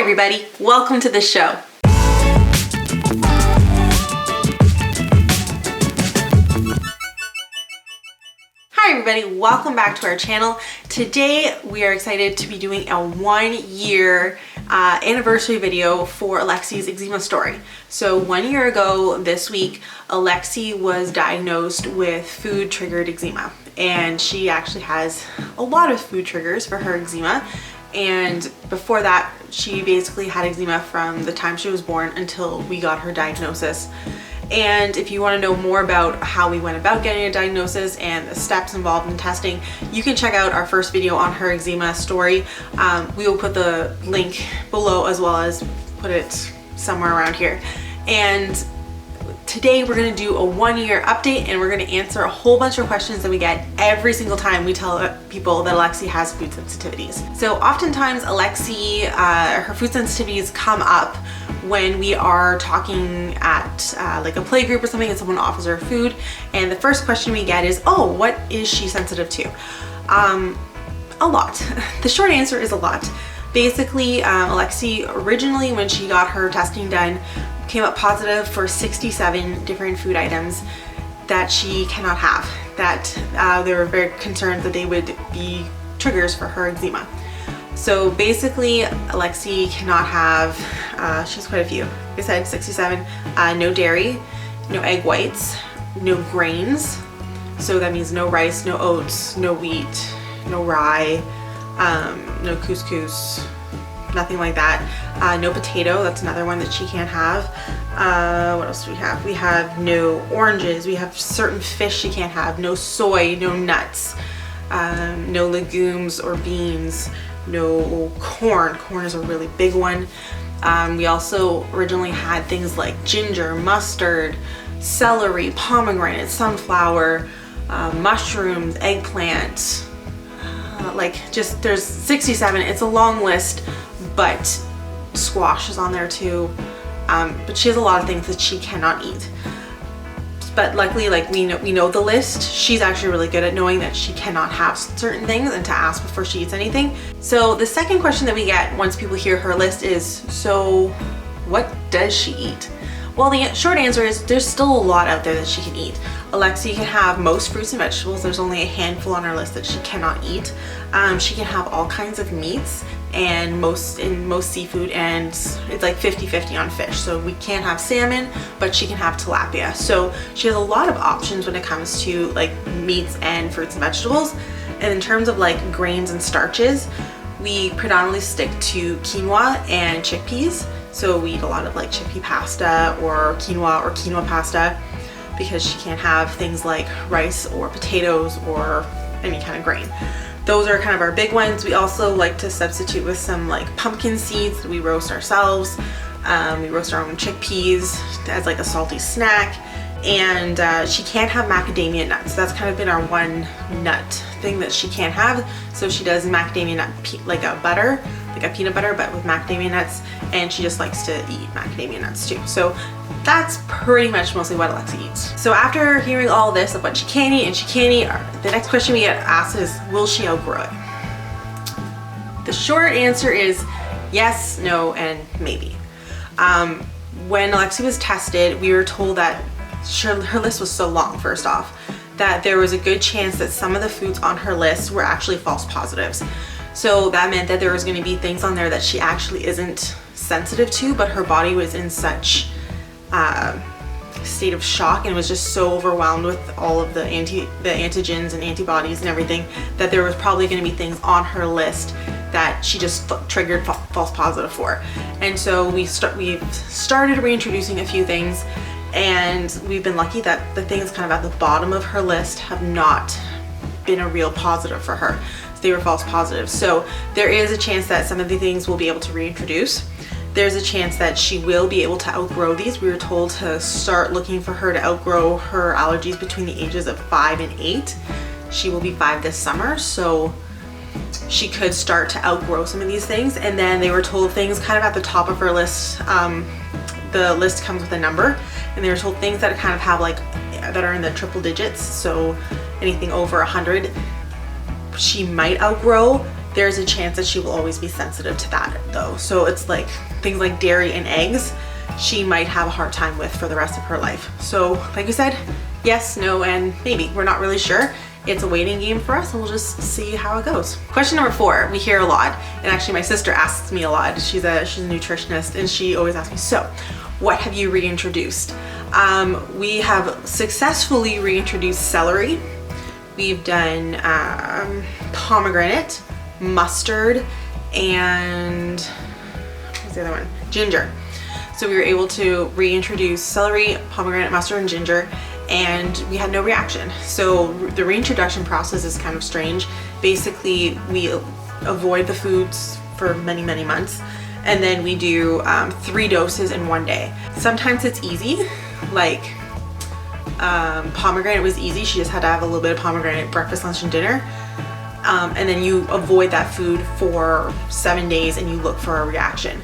Hi everybody, welcome to the show. Hi everybody, welcome back to our channel. Today we are excited to be doing a 1-year anniversary video for Alexie's eczema story. So 1 year ago this week, Alexie was diagnosed with food triggered eczema, and she actually has a lot of food triggers for her eczema. And before that, she basically had eczema from the time she was born until we got her diagnosis. And if you want to know more about how we went about getting a diagnosis and the steps involved in testing, you can check out our first video on her eczema story. We will put the link below as well as put it somewhere around here. And today we're going to do a 1-year update, and we're going to answer a whole bunch of questions that we get every single time we tell people that Alexie has food sensitivities. So oftentimes Alexie, her food sensitivities come up when we are talking at like a play group or something and someone offers her food, and the first question we get is, oh, what is she sensitive to? A lot. The short answer is a lot. Basically, Alexie originally, when she got her testing done, came up positive for 67 different food items that she cannot have, that they were very concerned that they would be triggers for her eczema. So basically, Alexie cannot have, she has quite a few. Like I said, 67, no dairy, no egg whites, no grains. So that means no rice, no oats, no wheat, no rye, no couscous, nothing like that. No potato, that's another one that she can't have. What else do we have? We have no oranges, we have certain fish she can't have, no soy, no nuts, no legumes or beans, no corn. Corn is a really big one. We also originally had things like ginger, mustard, celery, pomegranate, sunflower, mushrooms, eggplant, there's 67. It's a long list, but squash is on there too. But she has a lot of things that she cannot eat. But luckily, we know the list. She's actually really good at knowing that she cannot have certain things and to ask before she eats anything. So the second question that we get once people hear her list is, so what does she eat? Well, the short answer is there's still a lot out there that she can eat. Alexie can have most fruits and vegetables. There's only a handful on her list that she cannot eat. She can have all kinds of meats and most seafood, and it's like 50-50 on fish. So we can't have salmon, but she can have tilapia. So she has a lot of options when it comes to like meats and fruits and vegetables. And in terms of like grains and starches, we predominantly stick to quinoa and chickpeas. So we eat a lot of like chickpea pasta or quinoa pasta, because she can't have things like rice or potatoes or any kind of grain. Those are kind of our big ones. We also like to substitute with some like pumpkin seeds that we roast ourselves. We roast our own chickpeas as like a salty snack. And she can't have macadamia nuts. That's kind of been our one nut thing that she can't have. So she does macadamia nut, like a butter, like a peanut butter, but with macadamia nuts. And she just likes to eat macadamia nuts too. So that's pretty much mostly what Alexie eats. So after hearing all this of what she can eat and she can't eat, the next question we get asked is, will she outgrow it? The short answer is yes, no, and maybe. When Alexie was tested, we were told that her list was so long, first off, that there was a good chance that some of the foods on her list were actually false positives. So that meant that there was going to be things on there that she actually isn't sensitive to, but her body was in such state of shock and was just so overwhelmed with all of the antigens and antibodies and everything, that there was probably going to be things on her list that she just triggered false positive for. And so we've started reintroducing a few things, and we've been lucky that the things kind of at the bottom of her list have not been a real positive for her. They were false positives. So there is a chance that some of the things we'll be able to reintroduce. There's a chance that she will be able to outgrow these. We were told to start looking for her to outgrow her allergies between the ages of 5 and 8. She will be 5 this summer, so she could start to outgrow some of these things. And then they were told things kind of at the top of her list. The list comes with a number, and they were told things that kind of have like, that are in the triple digits. So anything over 100, she might outgrow. there's a chance that she will always be sensitive to that though. So it's like things like dairy and eggs, she might have a hard time with for the rest of her life. So like I said, yes, no, and maybe. We're not really sure. It's a waiting game for us and we'll just see how it goes. Question number 4, we hear a lot, and actually my sister asks me a lot. She's a nutritionist and she always asks me, so what have you reintroduced? We have successfully reintroduced celery. We've done pomegranate, mustard, and what's the other one? Ginger. So we were able to reintroduce celery, pomegranate, mustard, and ginger, and we had no reaction. So the reintroduction process is kind of strange. Basically, we avoid the foods for many, many months, and then we do 3 doses in 1 day. Sometimes it's easy, like pomegranate was easy. She just had to have a little bit of pomegranate breakfast, lunch, and dinner. And then you avoid that food for 7 days and you look for a reaction.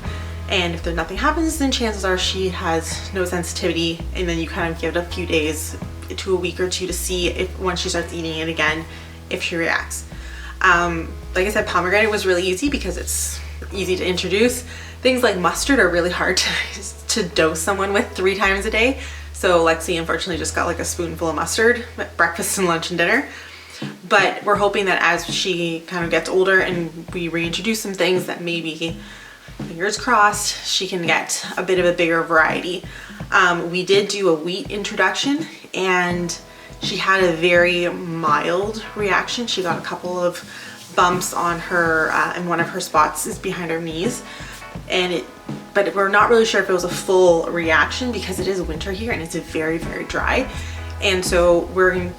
And if nothing happens, then chances are she has no sensitivity, and then you kind of give it a few days to a week or 2 to see if once she starts eating it again, if she reacts. Like I said, pomegranate was really easy because it's easy to introduce. Things like mustard are really hard to dose someone with 3 times a day. So Alexie unfortunately just got like a spoonful of mustard at breakfast and lunch and dinner. But we're hoping that as she kind of gets older and we reintroduce some things, that maybe, fingers crossed, she can get a bit of a bigger variety. We did do a wheat introduction and she had a very mild reaction. She got a couple of bumps on her, and one of her spots is behind her knees. But we're not really sure if it was a full reaction because it is winter here and it's very, very dry. And so we're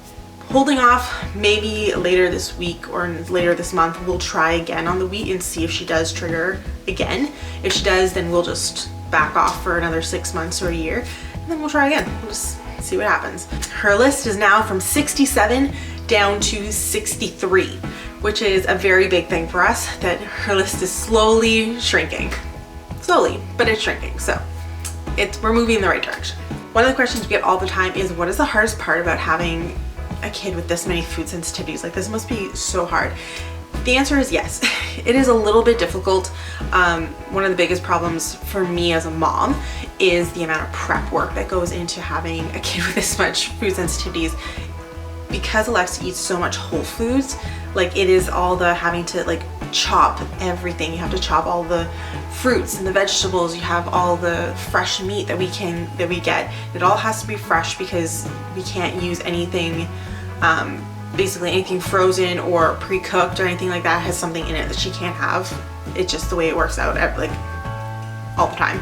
holding off. Maybe later this week or later this month, we'll try again on the wheat and see if she does trigger again. If she does, then we'll just back off for another 6 months or a year, and then we'll try again. We'll just see what happens. Her list is now from 67 down to 63, which is a very big thing for us, that her list is slowly shrinking. Slowly, but it's shrinking. So we're moving in the right direction. One of the questions we get all the time is, what is the hardest part about having a kid with this many food sensitivities? Like, this must be so hard. The answer is yes. It is a little bit difficult. One of the biggest problems for me as a mom is the amount of prep work that goes into having a kid with this much food sensitivities. Because Alexie eats so much whole foods, like it is all the having to like chop everything. You have to chop all the fruits and the vegetables. You have all the fresh meat that we get. It all has to be fresh because we can't use anything, basically anything frozen or pre-cooked or anything like that has something in it that she can't have. It's just the way it works out, like all the time.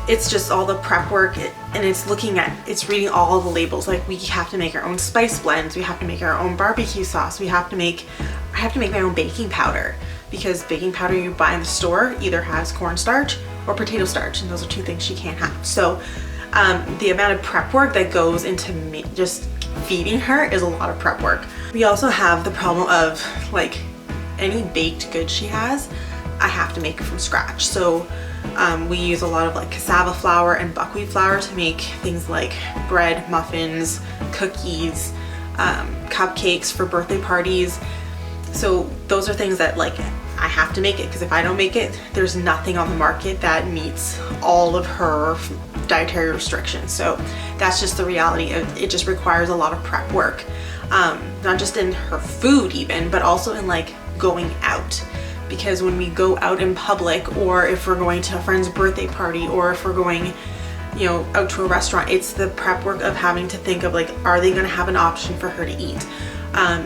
It's just all the prep work, and it's reading all the labels. Like, we have to make our own spice blends, we have to make our own barbecue sauce, I have to make my own baking powder, because baking powder you buy in the store either has cornstarch or potato starch, and those are 2 things she can't have. So the amount of prep work that goes into just feeding her is a lot of prep work. We also have the problem of, like, any baked good she has, I have to make it from scratch. So we use a lot of like cassava flour and buckwheat flour to make things like bread, muffins, cookies, cupcakes for birthday parties. So those are things that, like, I have to make it, because if I don't make it, there's nothing on the market that meets all of her dietary restrictions. So that's just the reality. It just requires a lot of prep work, not just in her food even, but also in like going out. Because when we go out in public, or if we're going to a friend's birthday party, or if we're going, you know, out to a restaurant, it's the prep work of having to think of, like, are they going to have an option for her to eat? Are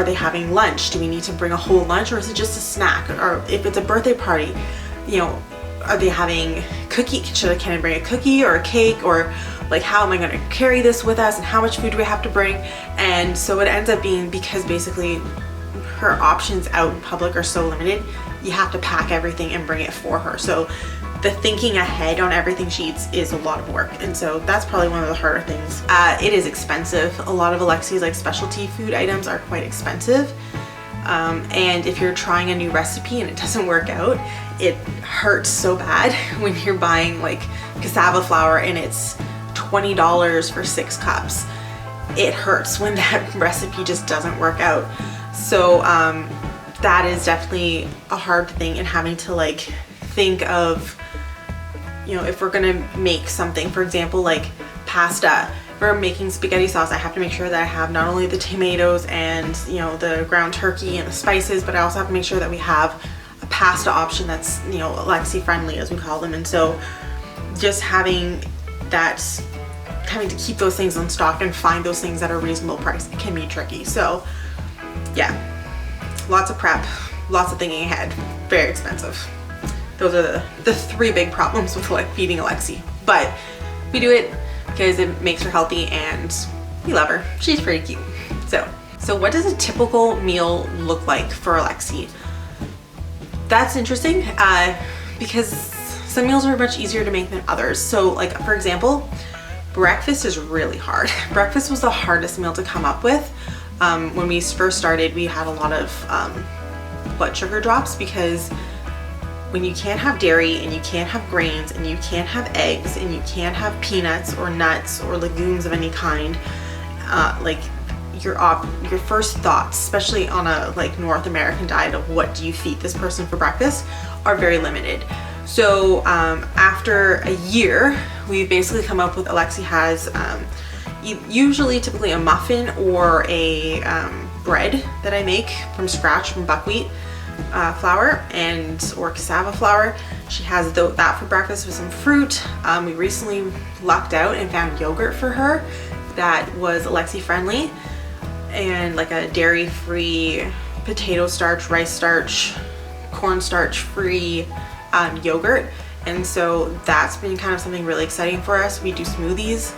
they having lunch? Do we need to bring a whole lunch, or is it just a snack? Or if it's a birthday party, you know, are they having cookie? Can I bring a cookie or a cake? Or like, how am I going to carry this with us? And how much food do we have to bring? And so it ends up being, because basically her options out in public are so limited, you have to pack everything and bring it for her. So the thinking ahead on everything she eats is a lot of work, and so that's probably one of the harder things. It is expensive. A lot of Alexie's like specialty food items are quite expensive, and if you're trying a new recipe and it doesn't work out, it hurts so bad when you're buying like cassava flour and it's $20 for 6 cups. It hurts when that recipe just doesn't work out. So that is definitely a hard thing, and having to like think of, you know, if we're gonna make something, for example, like pasta, if we're making spaghetti sauce, I have to make sure that I have not only the tomatoes and, you know, the ground turkey and the spices, but I also have to make sure that we have a pasta option that's, you know, Alexie friendly, as we call them. And so just having to keep those things in stock and find those things at a reasonable price, it can be tricky. So yeah, lots of prep, lots of thinking ahead, very expensive. Those are the three big problems with like feeding Alexie, but we do it because it makes her healthy and we love her. She's pretty cute. So what does a typical meal look like for Alexie? That's interesting because some meals are much easier to make than others. So like, for example, breakfast is really hard. Breakfast was the hardest meal to come up with. When we first started, we had a lot of blood sugar drops, because when you can't have dairy and you can't have grains and you can't have eggs and you can't have peanuts or nuts or legumes of any kind, like your first thoughts, especially on a like North American diet of what do you feed this person for breakfast, are very limited. So after a year, we've basically come up with, Alexie has usually typically a muffin or a bread that I make from scratch from buckwheat flour or cassava flour. She has that for breakfast with some fruit. We recently lucked out and found yogurt for her that was Alexie friendly, and like a dairy-free, potato starch, rice starch, cornstarch free yogurt. And so that's been kind of something really exciting for us. We do smoothies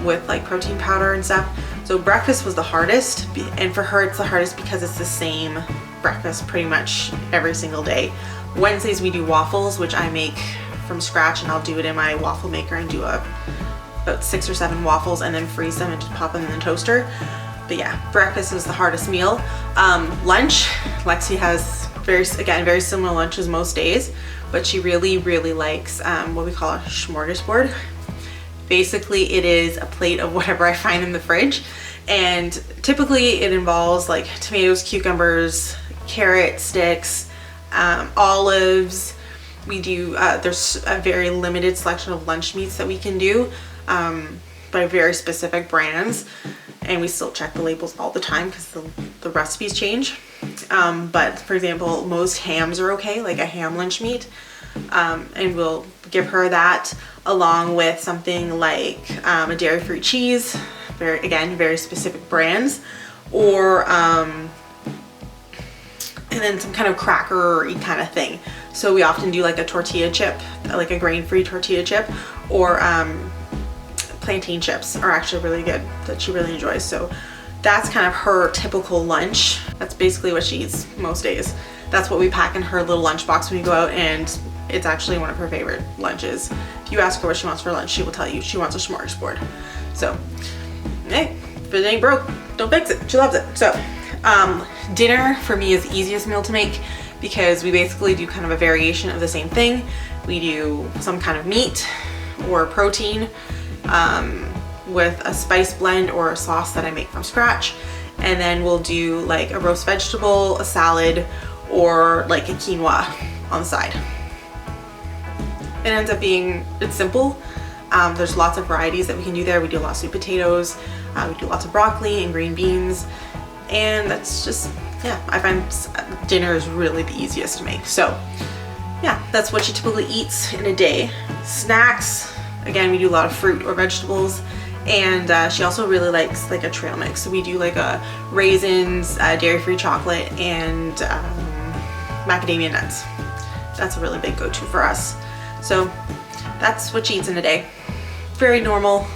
with like protein powder and stuff. So breakfast was the hardest, and for her it's the hardest because it's the same breakfast pretty much every single day. Wednesdays we do waffles, which I make from scratch, and I'll do it in my waffle maker and do about 6 or 7 waffles and then freeze them and just pop them in the toaster. But yeah, breakfast is the hardest meal. Lunch, Alexie has very similar lunches most days, but she really likes what we call a smorgasbord. Basically, it is a plate of whatever I find in the fridge, and typically it involves like tomatoes, cucumbers, carrot sticks, olives. We do, there's a very limited selection of lunch meats that we can do by very specific brands, and we still check the labels all the time because the recipes change. But for example, most hams are okay, like a ham lunch meat, and we'll give her that along with something like a dairy-free cheese, very specific brands, or and then some kind of cracker-y kind of thing. So we often do like a tortilla chip, like a grain-free tortilla chip, or plantain chips are actually really good that she really enjoys. So that's kind of her typical lunch. That's basically what she eats most days. That's what we pack in her little lunchbox when we go out, and it's actually one of her favorite lunches. If you ask her what she wants for lunch, she will tell you she wants a smorgasbord. So, hey, if it ain't broke, don't fix it. She loves it. So, dinner for me is the easiest meal to make because we basically do kind of a variation of the same thing. We do some kind of meat or protein with a spice blend or a sauce that I make from scratch. And then we'll do like a roast vegetable, a salad, or like a quinoa on the side. It ends up being, it's simple. There's lots of varieties that we can do there. We do a lot of sweet potatoes, we do lots of broccoli and green beans, and that's just, yeah, I find dinner is really the easiest to make. So yeah, that's what she typically eats in a day. Snacks, again, we do a lot of fruit or vegetables, and she also really likes like a trail mix. So we do like a raisins, dairy-free chocolate, and macadamia nuts. That's a really big go-to for us. So that's what she eats in a day. Very normal,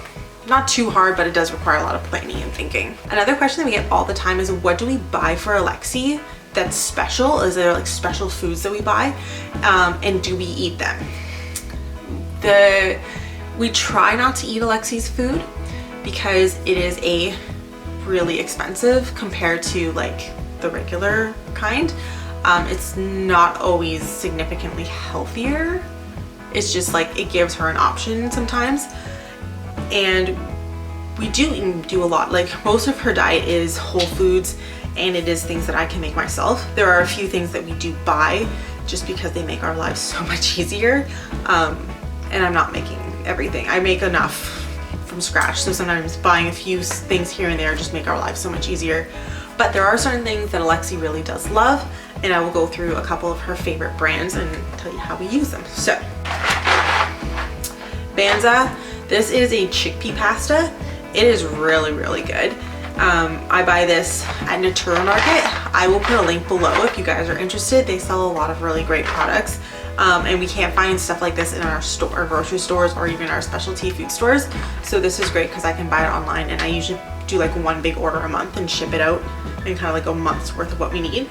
not too hard, but it does require a lot of planning and thinking. Another question that we get all the time is, what do we buy for Alexie that's special? Is there like special foods that we buy? And do we eat them? We try not to eat Alexie's food because it is really expensive compared to like the regular kind. It's not always significantly healthier. It's just like it gives her an option sometimes. And we do a lot, like most of her diet is whole foods and it is things that I can make myself. There are a few things that we do buy just because they make our lives so much easier, and I'm not making everything. I make enough from scratch, so sometimes buying a few things here and there just make our lives so much easier. But there are certain things that Alexie really does love, and I will go through a couple of her favorite brands and tell you how we use them. So, Banza, this is a chickpea pasta. It is really, really good. I buy this at Natura Market. I will put a link below if you guys are interested. They sell a lot of really great products, and we can't find stuff like this in our store, grocery stores, or even our specialty food stores. So this is great because I can buy it online, and I usually do like one big order a month and ship it out in kind of like a month's worth of what we need.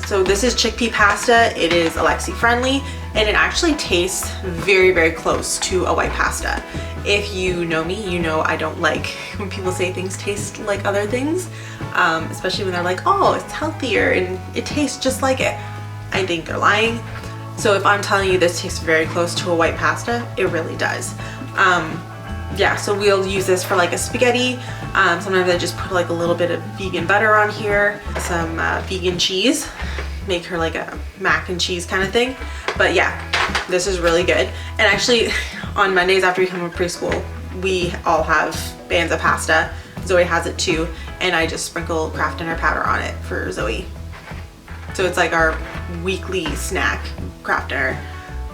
So this is chickpea pasta. It is Alexie friendly, and it actually tastes very, very close to a white pasta. If you know me, you know I don't like when people say things taste like other things, especially when they're like, oh, it's healthier and it tastes just like it. I think they're lying. So if I'm telling you this tastes very close to a white pasta, it really does. Yeah, so we'll use this for like a spaghetti. Sometimes I just put like a little bit of vegan butter on here, some vegan cheese, make her like a mac and cheese kind of thing. But yeah, this is really good. And actually on Mondays after we come from preschool, we all have Banza pasta. Zoe has it too, and I just sprinkle Kraft Dinner powder on it for Zoe. So it's like our weekly snack, Kraft Dinner.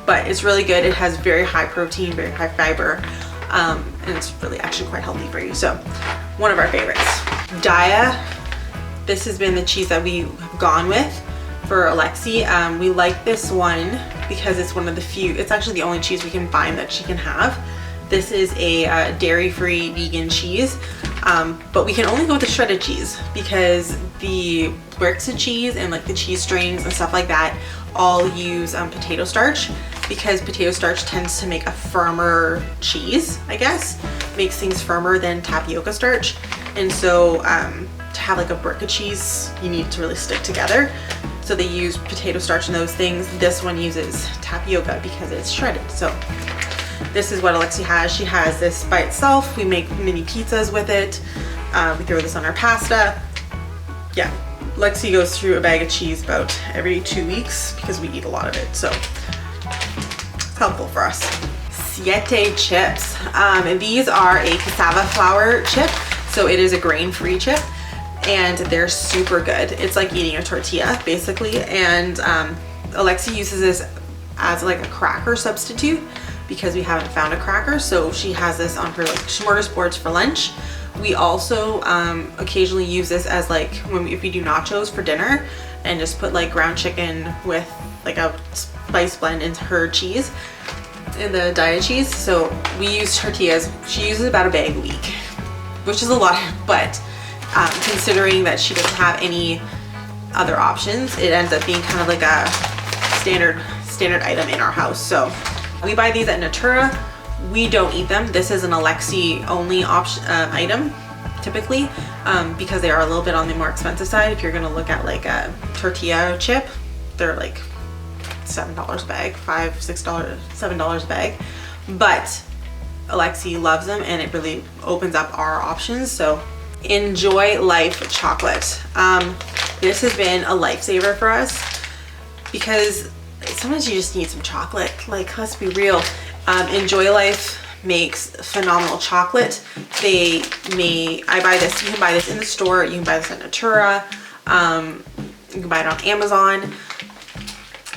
But it's really good. It has very high protein, very high fiber. And it's really actually quite healthy for you. So one of our favorites. Daya, this has been the cheese that we've gone with for Alexie. We like this one because it's one of the few, it's actually the only cheese we can find that she can have. This is a dairy-free vegan cheese, but we can only go with the shredded cheese because the bricks of cheese and like the cheese strings and stuff like that all use potato starch, because potato starch tends to make a firmer cheese, I guess. Makes things firmer than tapioca starch. And so to have like a brick of cheese, you need to really stick together. So they use potato starch in those things. This one uses tapioca because it's shredded. So this is what Alexie has. She has this by itself. We make mini pizzas with it. We throw this on our pasta. Yeah, Alexie goes through a bag of cheese about every 2 weeks because we eat a lot of it. So it's helpful for us. Siete chips. And these are a cassava flour chip. So it is a grain-free chip, and they're super good. It's like eating a tortilla basically. And Alexie uses this as like a cracker substitute because we haven't found a cracker. So she has this on her like smorgasbords for lunch. We also occasionally use this as like if we do nachos for dinner, and just put like ground chicken with like a spice blend into her cheese, in the diet cheese. So we use tortillas. She uses about a bag a week, which is a lot, but considering that she doesn't have any other options, it ends up being kind of like a standard item in our house. So we buy these at Natura. We don't eat them. This is an Alexie only option item typically, because they are a little bit on the more expensive side. If you're gonna look at like a tortilla chip, they're like $7 a bag, $5, $6, $7 a bag. But Alexie loves them, and it really opens up our options. So Enjoy Life chocolate. This has been a lifesaver for us because sometimes you just need some chocolate. Like, let's be real. Enjoy Life makes phenomenal chocolate. I buy this, you can buy this in the store, you can buy this at Natura, you can buy it on Amazon.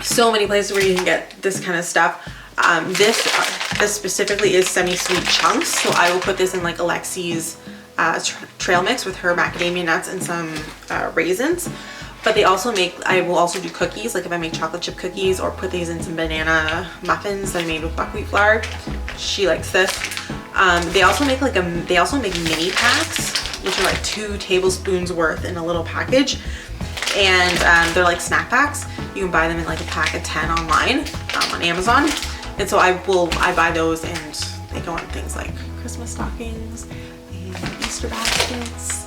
So many places where you can get this kind of stuff. This specifically is semi-sweet chunks, so I will put this in like Alexie's trail mix with her macadamia nuts and some raisins. But they also I will also do cookies, like if I make chocolate chip cookies, or put these in some banana muffins that I made with buckwheat flour. She likes this. They also make mini packs, which are like 2 tablespoons worth in a little package. And they're like snack packs. You can buy them in like a pack of 10 online on Amazon. And so I buy those, and they go in things like Christmas stockings and Easter baskets.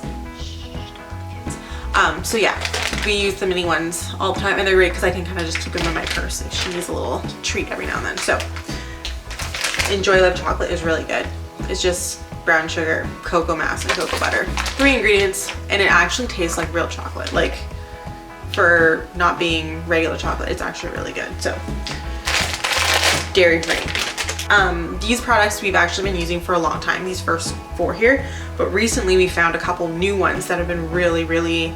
So yeah, we use the mini ones all the time, and they're great because I can kind of just keep them in my purse if she needs a little treat every now and then. So Enjoy Life chocolate is really good. It's just brown sugar, cocoa mass, and cocoa butter. 3 ingredients, and it actually tastes like real chocolate. Like, for not being regular chocolate, it's actually really good. So, dairy free. These products we've actually been using for a long time, these first 4 here, but recently we found a couple new ones that have been really, really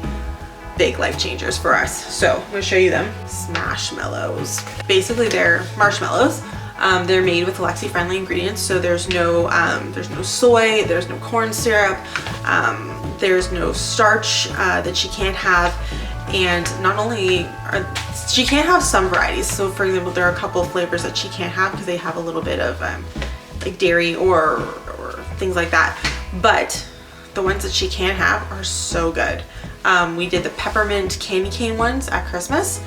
big life changers for us. So I'm gonna show you them. Smashmallows. Basically they're marshmallows. They're made with Alexie friendly ingredients, so there's no soy, there's no corn syrup, there's no starch that she can't have, and not only she can't have some varieties. So for example, there are a couple of flavors that she can't have because they have a little bit of like dairy or things like that, but the ones that she can have are so good. We did the peppermint candy cane ones at Christmas.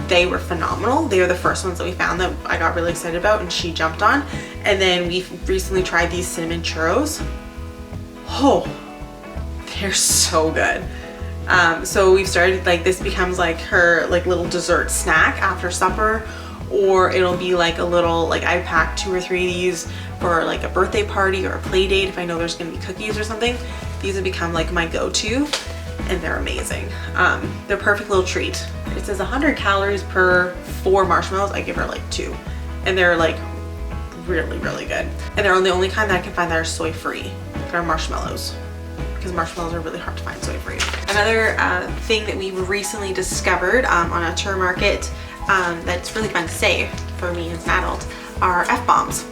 They were phenomenal. They were the first ones that we found that I got really excited about and she jumped on. And then we've recently tried these cinnamon churros. Oh, they're so good. So we've started, like, this becomes like her like little dessert snack after supper, or it'll be like a little, like, I packed 2 or 3 of these for like a birthday party or a play date if I know there's gonna be cookies or something. These have become like my go-to, and they're amazing. They're a perfect little treat. It says 100 calories per 4 marshmallows. I give her like 2, and they're like really, really good. And they're the only kind that I can find that are soy free. They're marshmallows, because marshmallows are really hard to find soy free. Another thing that we recently discovered on a tour market that's really fun to say for me as an adult are F-bombs.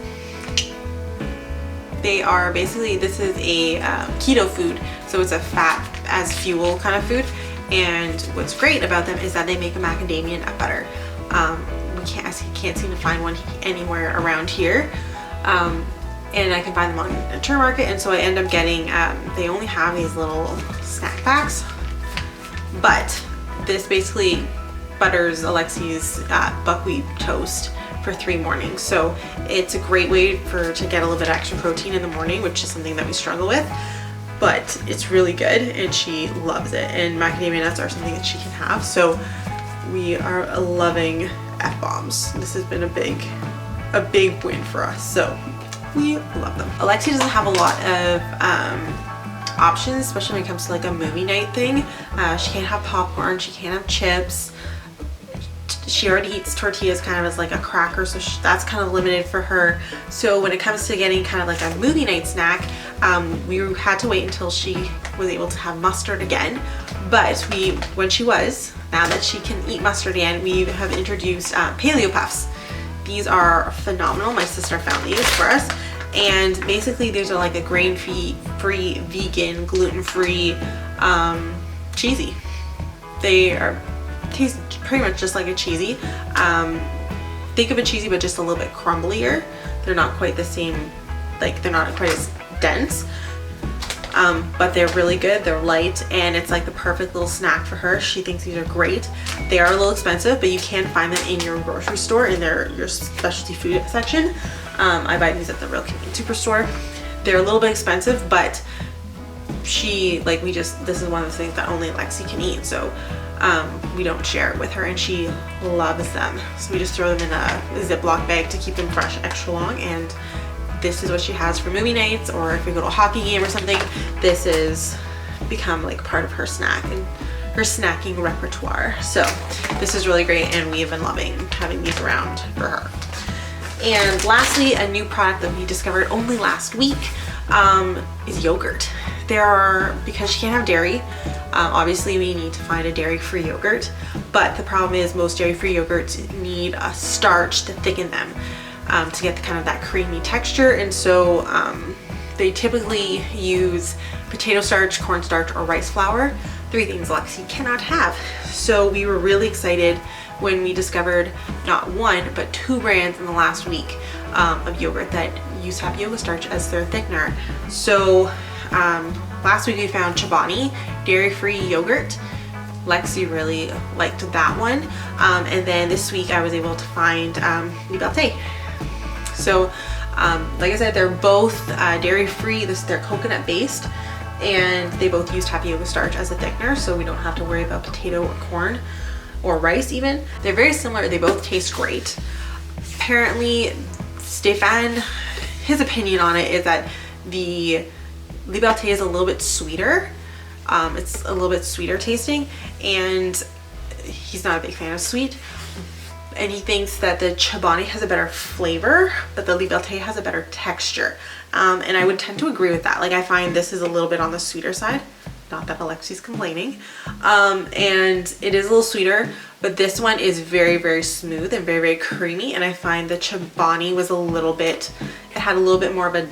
They are basically, this is a keto food, so it's a fat as fuel kind of food. And what's great about them is that they make a macadamia nut butter. I can't seem to find one anywhere around here. And I can find them on a tour market, and so I end up getting, they only have these little snack packs, but this basically butters Alexie's buckwheat toast for 3 mornings. So it's a great way to get a little bit of extra protein in the morning, which is something that we struggle with, but it's really good and she loves it. And macadamia nuts are something that she can have, so we are loving F-bombs. This has been a big win for us, so we love them. Alexie doesn't have a lot of options, especially when it comes to like a movie night thing. She can't have popcorn, she can't have chips. She already eats tortillas kind of as like a cracker, so that's kind of limited for her. So when it comes to getting kind of like a movie night snack, we had to wait until she was able to have mustard again. But now that she can eat mustard again, we have introduced paleo puffs. These are phenomenal. My sister found these for us, and basically these are like a grain-free, vegan, gluten-free, cheesy. They taste pretty much just like a cheesy. Think of a cheesy, but just a little bit crumblier. They're not quite the same, like they're not quite as dense, but they're really good. They're light, and it's like the perfect little snack for her. She thinks these are great. They are a little expensive, but you can find them in your grocery store in your specialty food section. I buy these at the Real Canadian Superstore. They're a little bit expensive, but this is one of the things that only Alexie can eat, so we don't share it with her, and she loves them. So we just throw them in a Ziploc bag to keep them fresh extra long, and this is what she has for movie nights, or if we go to a hockey game or something, this is become like part of her snack and her snacking repertoire. So this is really great, and we have been loving having these around for her. And lastly, a new product that we discovered only last week is yogurt. Because she can't have dairy, obviously we need to find a dairy-free yogurt, but the problem is most dairy-free yogurts need a starch to thicken them to get kind of that creamy texture, and so they typically use potato starch, cornstarch, or rice flour, 3 things Alexie cannot have. So we were really excited when we discovered not 1 but 2 brands in the last week of yogurt that use tapioca starch as their thickener. So last week we found Chobani dairy-free yogurt. Alexie really liked that one, and then this week I was able to find Liberté. So like I said, they're both dairy-free. They're coconut based, and they both use tapioca starch as a thickener, so we don't have to worry about potato or corn or rice even. They're very similar. They both taste great. Apparently Stefan, his opinion on it is that the liberté is a little bit sweeter. It's a little bit sweeter tasting, and he's not a big fan of sweet. And he thinks that the Chobani has a better flavor, but the liberté has a better texture. And I would tend to agree with that. Like, I find this is a little bit on the sweeter side. Not that Alexie's complaining. And it is a little sweeter, but this one is very, very smooth and very, very creamy. And I find the Chobani was a little bit, it had a little bit more of a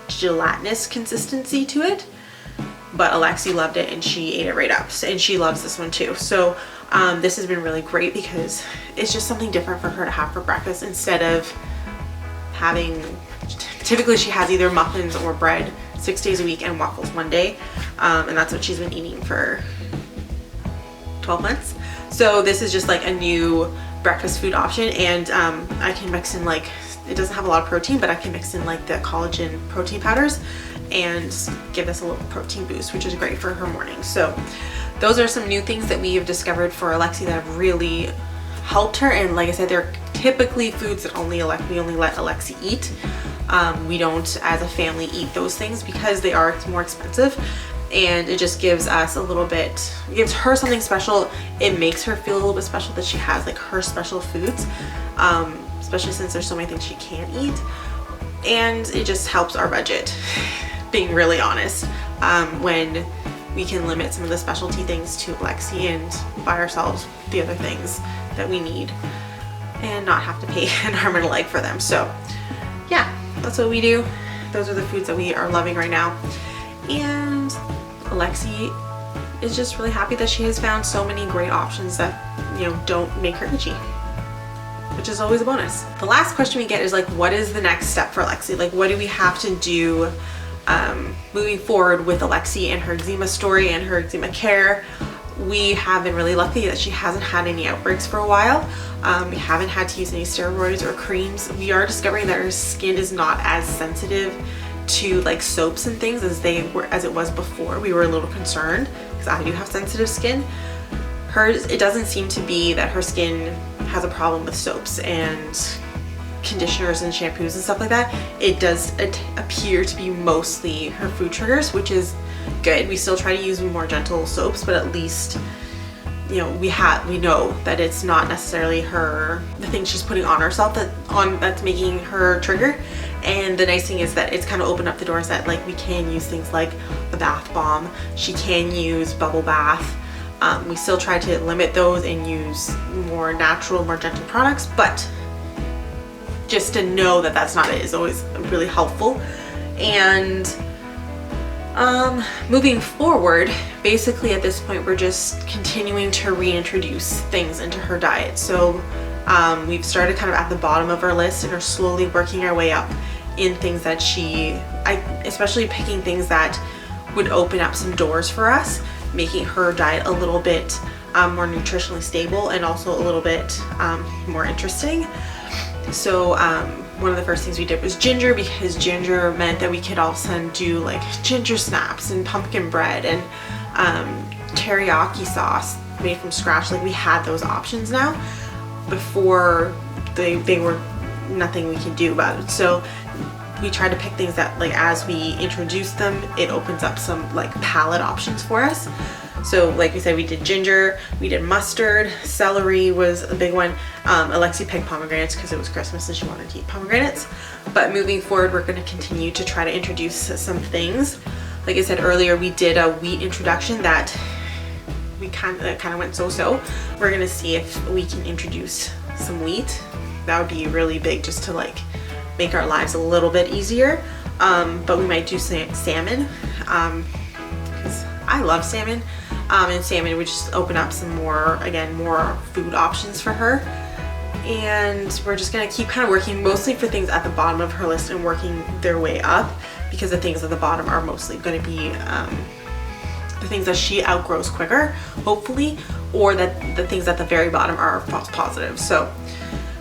gelatinous consistency to it. But Alexie loved it and she ate it right up. And she loves this one too. So this has been really great because it's just something different for her to have for breakfast instead of having, typically she has either muffins or bread 6 days a week and waffles one day. And that's what she's been eating for 12 months. So this is just like a new breakfast food option, and I can mix in, like, it doesn't have a lot of protein, but I can mix in like the collagen protein powders and give this a little protein boost, which is great for her morning. So those are some new things that we have discovered for Alexie that have really helped her. And like I said, they're typically foods that we only let Alexie eat. We don't as a family eat those things because they are more expensive, and it just gives us a little bit, gives her something special. It makes her feel a little bit special that she has like her special foods, especially since there's so many things she can't eat. And it just helps our budget, being really honest, when we can limit some of the specialty things to Alexie and buy ourselves the other things that we need and not have to pay an arm and a leg for them. So yeah, that's what we do. Those are the foods that we are loving right now. And Alexie is just really happy that she has found so many great options that, you know, don't make her itchy, which is always a bonus. The last question we get is like, what is the next step for Alexie? Like, what do we have to do moving forward with Alexie and her eczema story and her eczema care? We have been really lucky that she hasn't had any outbreaks for a while. We haven't had to use any steroids or creams. We are discovering that her skin is not as sensitive to like soaps and things as it was before. We were a little concerned because I do have sensitive skin. Hers, it doesn't seem to be that her skin has a problem with soaps and conditioners and shampoos and stuff like that. It does appear to be mostly her food triggers, which is good. We still try to use more gentle soaps, but at least, you know, we know that it's not necessarily the thing she's putting on herself that's making her trigger. And the nice thing is that it's kind of opened up the doors that like we can use things like the bath bomb. She can use bubble bath. We still try to limit those and use more natural, more gentle products, but just to know that that's not it is always really helpful. And moving forward, basically at this point we're just continuing to reintroduce things into her diet. So we've started kind of at the bottom of our list and are slowly working our way up in things that especially picking things that would open up some doors for us, making her diet a little bit more nutritionally stable and also a little bit more interesting. So one of the first things we did was ginger, because ginger meant that we could all of a sudden do like ginger snaps and pumpkin bread and teriyaki sauce made from scratch. Like, we had those options now. Before they were nothing we could do about it. So we try to pick things that, like, as we introduce them, it opens up some like palate options for us. So like we said, we did ginger, we did mustard, celery was a big one. Alexie picked pomegranates because it was Christmas and she wanted to eat pomegranates. But moving forward, we're going to continue to try to introduce some things. Like I said earlier, we did a wheat introduction that kind of went so-so. We're going to see if we can introduce some wheat. That would be really big, just to like make our lives a little bit easier. But we might do salmon, because I love salmon. And salmon would just open up some more food options for her. And we're just gonna keep kind of working mostly for things at the bottom of her list and working their way up, because the things at the bottom are mostly gonna be the things that she outgrows quicker, hopefully, or that the things at the very bottom are false positives. So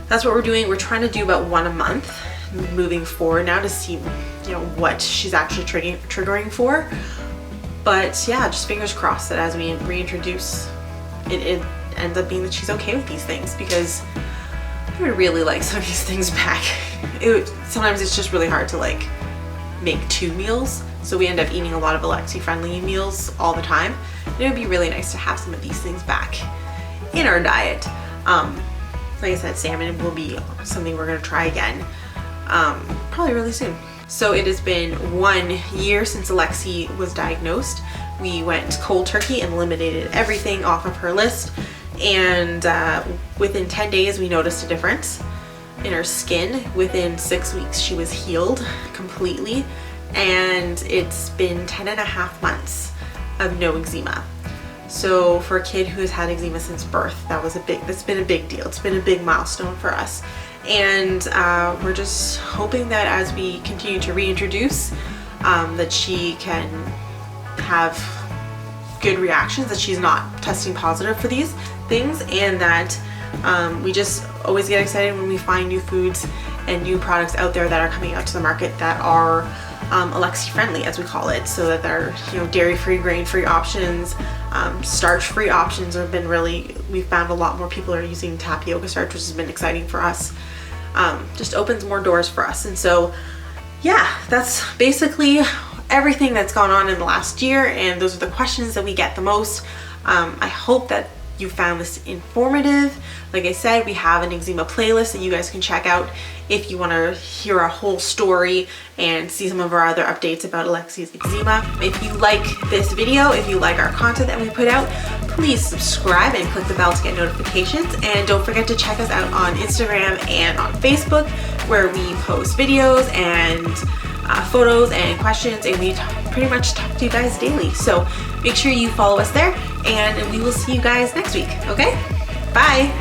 that's what we're doing. We're trying to do about one a month moving forward now to see, you know, what she's actually triggering for. But yeah, just fingers crossed that as we reintroduce, it ends up being that she's okay with these things, because I would really like some of these things back. Sometimes it's just really hard to like make 2 meals. So we end up eating a lot of Alexie friendly meals all the time. And it would be really nice to have some of these things back in our diet. Like I said, salmon will be something we're gonna try again, probably really soon. So it has been 1 year since Alexie was diagnosed. We went cold turkey and eliminated everything off of her list. And within 10 days, we noticed a difference in her skin. Within 6 weeks, she was healed completely. And it's been 10.5 months of no eczema. So for a kid who has had eczema since birth, that's been a big deal. It's been a big milestone for us. And we're just hoping that as we continue to reintroduce, that she can have good reactions, that she's not testing positive for these things, and that we just always get excited when we find new foods and new products out there that are coming out to the market that are Alexie friendly, as we call it, so that they're, you know, dairy-free, grain-free options, starch-free options have been we've found a lot more people are using tapioca starch, which has been exciting for us. Just opens more doors for us. And so yeah, that's basically everything that's gone on in the last year, and those are the questions that we get the most. I hope that you found this informative. Like I said, we have an eczema playlist that you guys can check out if you want to hear our whole story and see some of our other updates about Alexie's eczema. If you like this video, if you like our content that we put out, please subscribe and click the bell to get notifications. And don't forget to check us out on Instagram and on Facebook, where we post videos and photos and questions, and we pretty much talk to you guys daily. So make sure you follow us there, and we will see you guys next week. Okay? Bye.